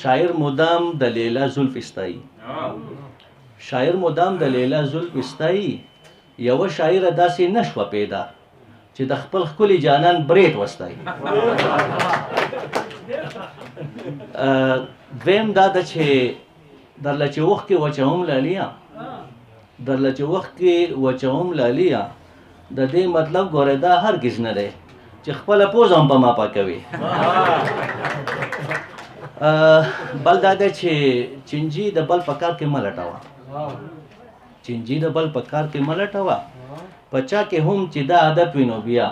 شاعر مدام د لیلا زلف استایي شاعر مدام د لیلا زلف استایي یوه شاعره داسې نشوه پیدا چې د خپل ښکلي جانان برېت وستایي دویم دا ده چې درله چې وښکې وچوم لاليه درله چې وښکې وچوم لاليه د دې مطلب ګوره دا هرګز نه دی چې خپله پوزه هم په ما پاکوي بل دا دی چې چینجي د بل په کار کې مه لټوه چینجي د بل په کار کې مه لټوه په چا کې هم چې دا عادت وي نو بیا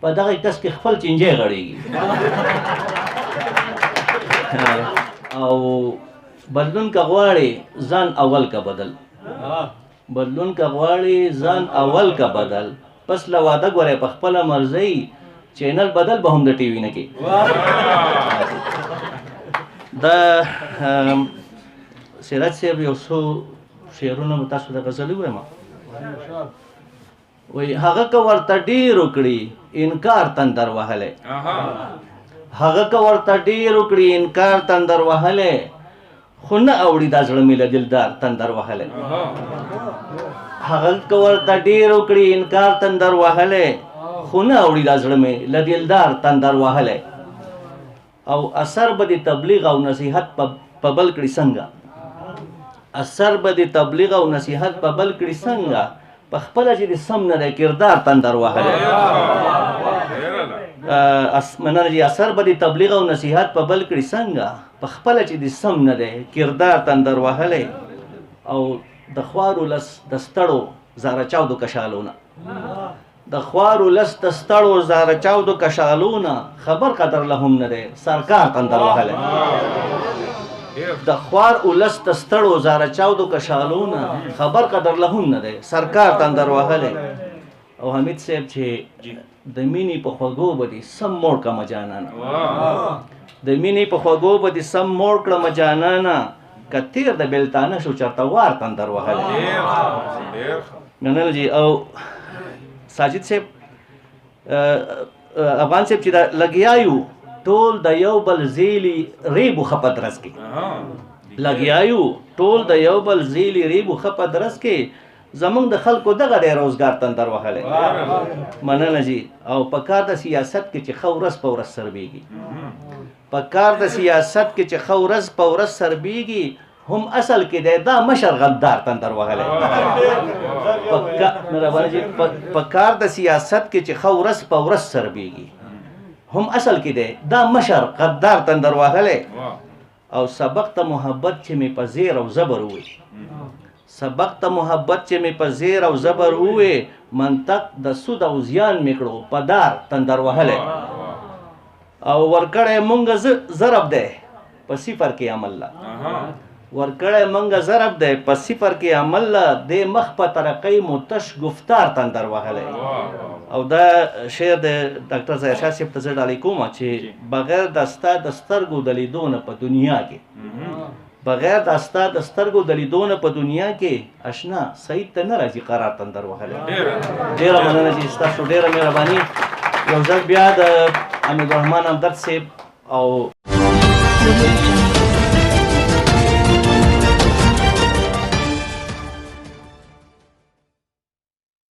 په دغه کس کې خپل چینجی غړېږي او بدلون که غواړې ځان اول که بدل بدلون که غواړې ځان اول که بدل پس له واده ګورې په خپله مرضۍ چینل بدل به هم د ټي وي نه کې دا سراج صاحب یو څو شعرونه به تاسو ته غزلې ووایم وایي هغه که ورته ډېر وکړي انکار تندر وهلی هغه که ورته ډېر وکړي انکار تندر وهلی خو نه اوړي دا زړه مې له دلدار تندر وهلی هغه که ورته ډېر وکړي انکار تندر وهلی خو نه اوړي دا زړه مې له دلدار تندر وهلی او اثر به د تبلیغ او نصیحت په بل کړي څنګه اثر به د تبلیغ او نصیحت په بل کړي څنګه په خپله چې د سم نه دی کردار تندر وهلی مننه جي اثر به د تبلیغ او نصیحت په بل کړي څنګه په خپله چې د سم نه دی کردار تندر وهلی او د خوارو لس د ستړو زاره چاودو کشالونه د خوارو لس د ستړو زاره چاودو کشالونه خبر قدر له هم نه دی سرکار تندر وهلی د خوار اولس د ستړو زاره چاودو کشالونه خبر قدر له هم نه دی سرکار تندر وهلی او حمید صاحب چې د مینې په خوږو به دې سم موړ کړمه جانانه د مینې په خوږو به دې سم موړ کړمه جانانه که تیر د بېلتانه شو چېرته وار تندر وهلی مننه جي او ساجد صاحب افغان صاحب چې دا لګیا یو ټول د یو بل زیلي ریبو ښه په درس کې لګیا یو ټول د یو بل زیلي ریبو ښه په درس کې زمونږ د خلکو دغه دی روزګار تندر وهلی مننه جي او په کار د سیاست کې چې ښه ورځ په ورځ سربېږي په کار د سیاست کې چې ښه ورځ په ورځ سربېږي هم اصل کې دی دا مشر غدار تندر وهلی په کار د سیاست کې چې ښه ورځ په ورځ سربېږي هم اصل کې دی دا مشر غدار تندر وهلی او سبق ته محبت چې مې په زیر او زبر ووایي سبق ته محبت چې مې په زیر او زبر ووایي منطق د سود او زیان مې کړو په دار تندر وهلی او ورکړی مونږ ضرب دی په صفر کې عمل له ورکړی مونږ ضرب دی په صفر کې عمل له دې مخ په ترقۍ مو تش گفتار تندر وهلی او دا شعر د ډاکټر ظاهرشاه صاحب ته زه ډالۍ کوم چې بغیر د ستا د سترګو د لیدو نه په دنیا کې بغیر د ستا د سترګو د لیدو نه په دنیا کې اشنا سعید ته نه راځي قرار تندر وهلی ډېره مننه چې ستاسو ډېره مهرباني یو ځل بیا د حمید الرحمن همدرد صاحب او